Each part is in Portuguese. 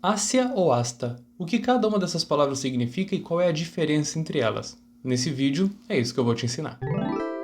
Ásia ou asta? O que cada uma dessas palavras significa e qual é a diferença entre elas? Nesse vídeo, é isso que eu vou te ensinar.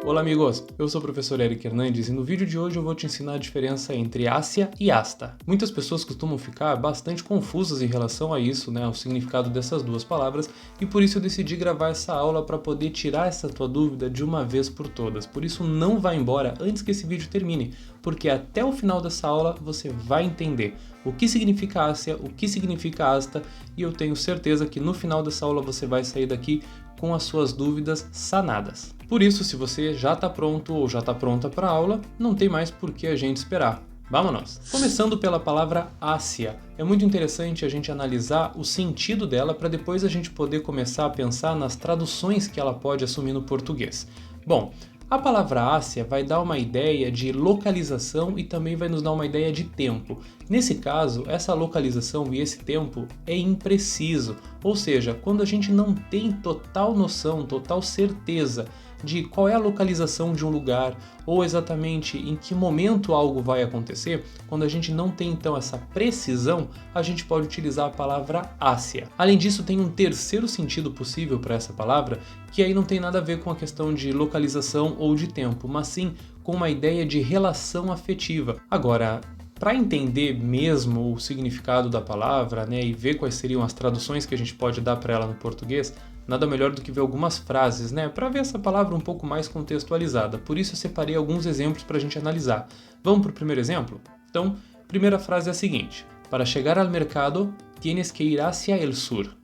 Olá amigos, eu sou o professor Eric Hernandes e no vídeo de hoje eu vou te ensinar a diferença entre Ásia e asta. Muitas pessoas costumam ficar bastante confusas em relação a isso, ao significado dessas duas palavras, e por isso eu decidi gravar essa aula para poder tirar essa tua dúvida de uma vez por todas. Por isso não vá embora antes que esse vídeo termine, porque até o final dessa aula você vai entender o que significa Ásia, o que significa asta, e eu tenho certeza que no final dessa aula você vai sair daqui com as suas dúvidas sanadas. Por isso, se você já está pronto ou já está pronta para a aula, não tem mais por que a gente esperar. Vamos! Começando pela palavra Ásia. É muito interessante a gente analisar o sentido dela para depois a gente poder começar a pensar nas traduções que ela pode assumir no português. Bom, a palavra Ásia vai dar uma ideia de localização e também vai nos dar uma ideia de tempo. Nesse caso, essa localização e esse tempo é impreciso, ou seja, quando a gente não tem total noção, total certeza de qual é a localização de um lugar ou exatamente em que momento algo vai acontecer, quando a gente não tem então essa precisão, a gente pode utilizar a palavra Ásia. Além disso, tem um terceiro sentido possível para essa palavra, que aí não tem nada a ver com a questão de localização ou de tempo, mas sim com uma ideia de relação afetiva. Agora, para entender mesmo o significado da palavra, e ver quais seriam as traduções que a gente pode dar para ela no português, nada melhor do que ver algumas frases, para ver essa palavra um pouco mais contextualizada. Por isso eu separei alguns exemplos para a gente analisar. Vamos para o primeiro exemplo? Então, a primeira frase é a seguinte: para chegar ao mercado, tienes que ir hacia el sur.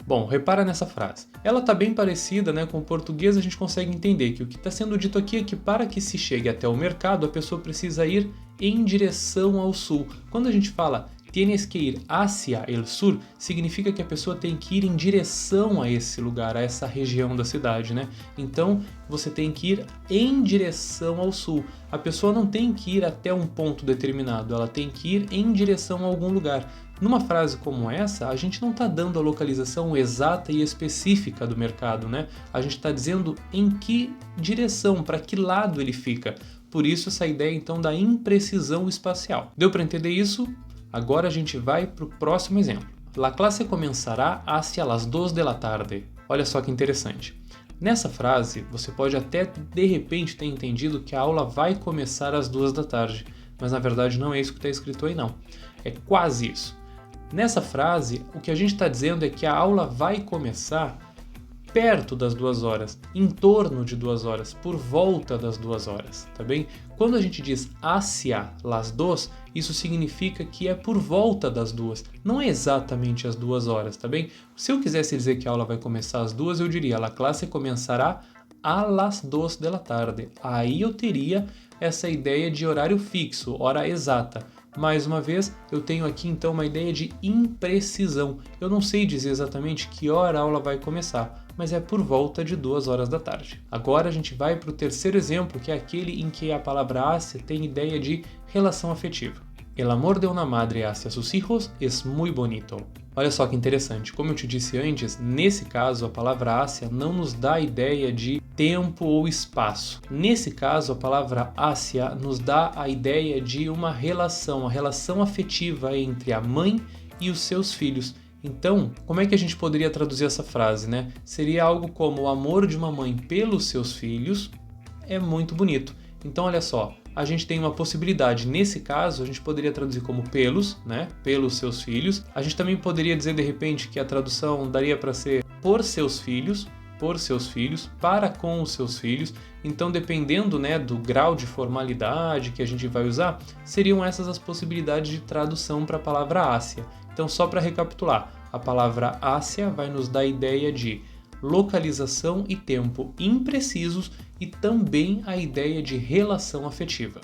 Bom, repara nessa frase. Ela está bem parecida, com o português. A gente consegue entender que o que está sendo dito aqui é que para que se chegue até o mercado, a pessoa precisa ir em direção ao sul. Quando a gente fala tienes que ir hacia el sur, significa que a pessoa tem que ir em direção a esse lugar, a essa região da cidade, Então, você tem que ir em direção ao sul. A pessoa não tem que ir até um ponto determinado, ela tem que ir em direção a algum lugar. Numa frase como essa, a gente não está dando a localização exata e específica do mercado, A gente está dizendo em que direção, para que lado ele fica. Por isso essa ideia então da imprecisão espacial. Deu para entender isso? Agora a gente vai para o próximo exemplo. La clase comenzará hacia las 2 de la tarde. Olha só que interessante. Nessa frase, você pode até de repente ter entendido que a aula vai começar às 2 da tarde, mas na verdade não é isso que está escrito aí não. É quase isso. Nessa frase, o que a gente está dizendo é que a aula vai começar perto das 2 horas, em torno de 2 horas, por volta das 2 horas, tá bem? Quando a gente diz hacia las 2, isso significa que é por volta das 2, não é exatamente às 2 horas, tá bem? Se eu quisesse dizer que a aula vai começar às 2, eu diria la clase comenzará a las 2 de la tarde. Aí eu teria essa ideia de horário fixo, hora exata. Mais uma vez, eu tenho aqui então uma ideia de imprecisão. Eu não sei dizer exatamente que hora a aula vai começar, mas é por volta de 2 horas da tarde. Agora a gente vai para o terceiro exemplo, que é aquele em que a palavra hacia tem ideia de relação afetiva. El amor de una madre hacia sus hijos es muy bonito. Olha só que interessante, como eu te disse antes, nesse caso a palavra hacia não nos dá a ideia de tempo ou espaço. Nesse caso a palavra hacia nos dá a ideia de uma relação, a relação afetiva entre a mãe e os seus filhos. Então, como é que a gente poderia traduzir essa frase, Seria algo como: o amor de uma mãe pelos seus filhos é muito bonito. Então, olha só, a gente tem uma possibilidade. Nesse caso, a gente poderia traduzir como pelos, pelos seus filhos. A gente também poderia dizer, de repente, que a tradução daria para ser por seus filhos, para com os seus filhos. Então, dependendo, do grau de formalidade que a gente vai usar, seriam essas as possibilidades de tradução para a palavra Ásia. Então, só para recapitular, a palavra Ásia vai nos dar a ideia de localização e tempo imprecisos e também a ideia de relação afetiva.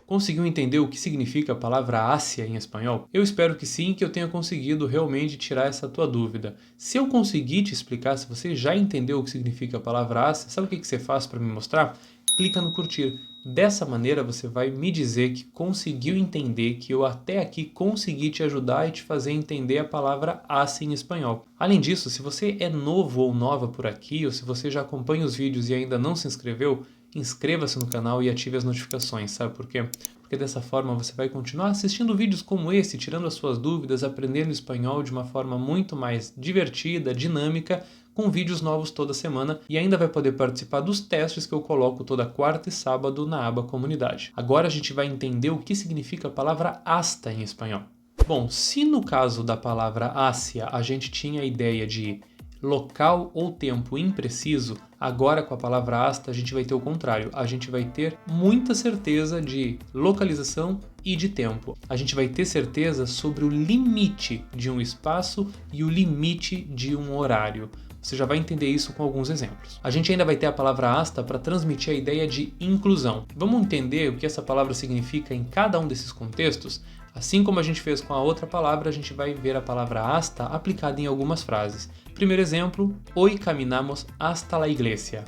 Conseguiu entender o que significa a palavra Ásia em espanhol? Eu espero que sim, que eu tenha conseguido realmente tirar essa tua dúvida. Se eu conseguir te explicar, se você já entendeu o que significa a palavra Ásia, sabe o que você faz para me mostrar? Clica no curtir. Dessa maneira você vai me dizer que conseguiu entender, que eu até aqui consegui te ajudar e te fazer entender a palavra Ásia em espanhol. Além disso, se você é novo ou nova por aqui, ou se você já acompanha os vídeos e ainda não se inscreveu, inscreva-se no canal e ative as notificações, sabe por quê? Porque porque dessa forma você vai continuar assistindo vídeos como esse, tirando as suas dúvidas, aprendendo espanhol de uma forma muito mais divertida, dinâmica, com vídeos novos toda semana e ainda vai poder participar dos testes que eu coloco toda quarta e sábado na aba Comunidade. Agora a gente vai entender o que significa a palavra hasta em espanhol. Bom, se no caso da palavra hacia a gente tinha a ideia de local ou tempo impreciso, agora com a palavra hasta a gente vai ter o contrário. A gente vai ter muita certeza de localização e de tempo. A gente vai ter certeza sobre o limite de um espaço e o limite de um horário. Você já vai entender isso com alguns exemplos. A gente ainda vai ter a palavra hasta para transmitir a ideia de inclusão. Vamos entender o que essa palavra significa em cada um desses contextos? Assim como a gente fez com a outra palavra, a gente vai ver a palavra hasta aplicada em algumas frases. Primeiro exemplo, hoy caminamos hasta la iglesia.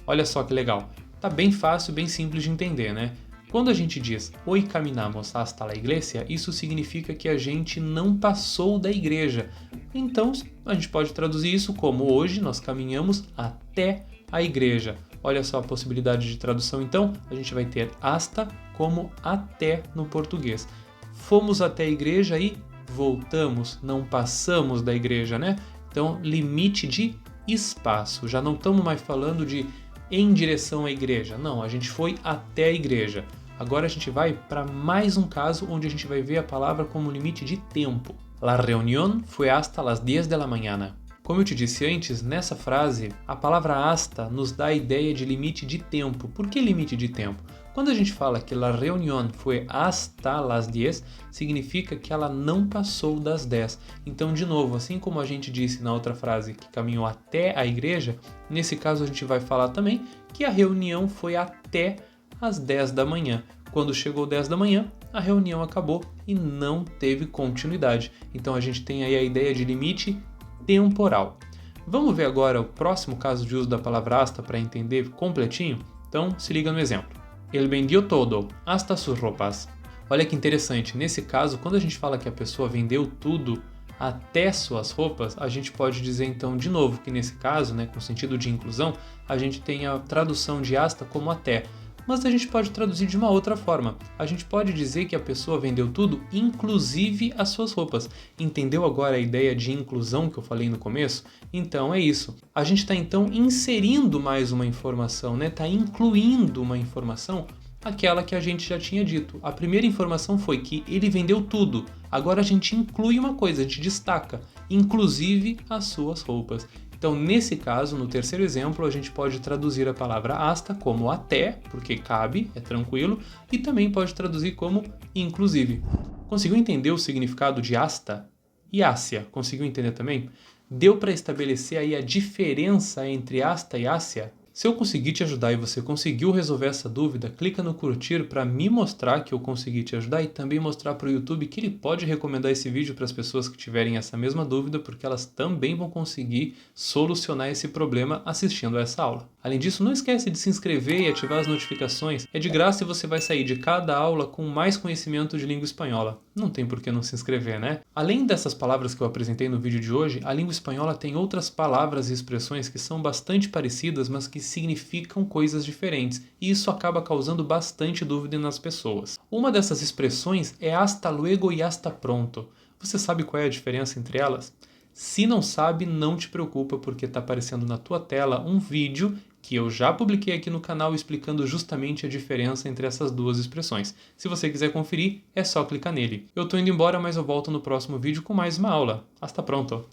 Olha só que legal. Tá bem fácil, bem simples de entender, né? Quando a gente diz hoy caminamos hasta la iglesia, isso significa que a gente não passou da igreja. Então, a gente pode traduzir isso como hoje nós caminhamos até a igreja. Olha só a possibilidade de tradução, então, a gente vai ter hasta como até no português. Fomos até a igreja e voltamos, não passamos da igreja, né? Então, limite de espaço. Já não estamos mais falando de em direção à igreja. Não, a gente foi até a igreja. Agora a gente vai para mais um caso onde a gente vai ver a palavra como limite de tempo. La reunión fue hasta las 10 de la mañana. Como eu te disse antes, nessa frase, a palavra hasta nos dá a ideia de limite de tempo. Por que limite de tempo? Quando a gente fala que la reunión fue hasta las 10, significa que ela não passou das 10. Então, de novo, assim como a gente disse na outra frase que caminhou até a igreja, nesse caso a gente vai falar também que a reunião foi até às 10 da manhã. Quando chegou 10 da manhã, a reunião acabou e não teve continuidade. Então a gente tem aí a ideia de limite temporal. Vamos ver agora o próximo caso de uso da palavra hasta para entender completinho? Então se liga no exemplo. Él vendió todo, hasta sus ropas. Olha que interessante, nesse caso, quando a gente fala que a pessoa vendeu tudo até suas roupas, a gente pode dizer então de novo que nesse caso, né, com sentido de inclusão, a gente tem a tradução de hasta como até. Mas a gente pode traduzir de uma outra forma. A gente pode dizer que a pessoa vendeu tudo, inclusive as suas roupas. Entendeu agora a ideia de inclusão que eu falei no começo? Então é isso. A gente está então inserindo mais uma informação, né? Está incluindo uma informação, aquela que a gente já tinha dito. A primeira informação foi que ele vendeu tudo. Agora a gente inclui uma coisa, a gente destaca, inclusive as suas roupas. Então, nesse caso, no terceiro exemplo, a gente pode traduzir a palavra hasta como até, porque cabe, é tranquilo, e também pode traduzir como inclusive. Conseguiu entender o significado de hasta e hacia? Conseguiu entender também? Deu para estabelecer aí a diferença entre hasta e hacia? Se eu conseguir te ajudar e você conseguiu resolver essa dúvida, clica no curtir para me mostrar que eu consegui te ajudar e também mostrar para o YouTube que ele pode recomendar esse vídeo para as pessoas que tiverem essa mesma dúvida, porque elas também vão conseguir solucionar esse problema assistindo a essa aula. Além disso, não esquece de se inscrever e ativar as notificações. É de graça e você vai sair de cada aula com mais conhecimento de língua espanhola. Não tem por que não se inscrever, né? Além dessas palavras que eu apresentei no vídeo de hoje, a língua espanhola tem outras palavras e expressões que são bastante parecidas, mas que significam coisas diferentes, e isso acaba causando bastante dúvida nas pessoas. Uma dessas expressões é hasta luego e hasta pronto. Você sabe qual é a diferença entre elas? Se não sabe, não te preocupa, porque está aparecendo na tua tela um vídeo que eu já publiquei aqui no canal explicando justamente a diferença entre essas duas expressões. Se você quiser conferir, é só clicar nele. Eu tô indo embora, mas eu volto no próximo vídeo com mais uma aula. Hasta pronto!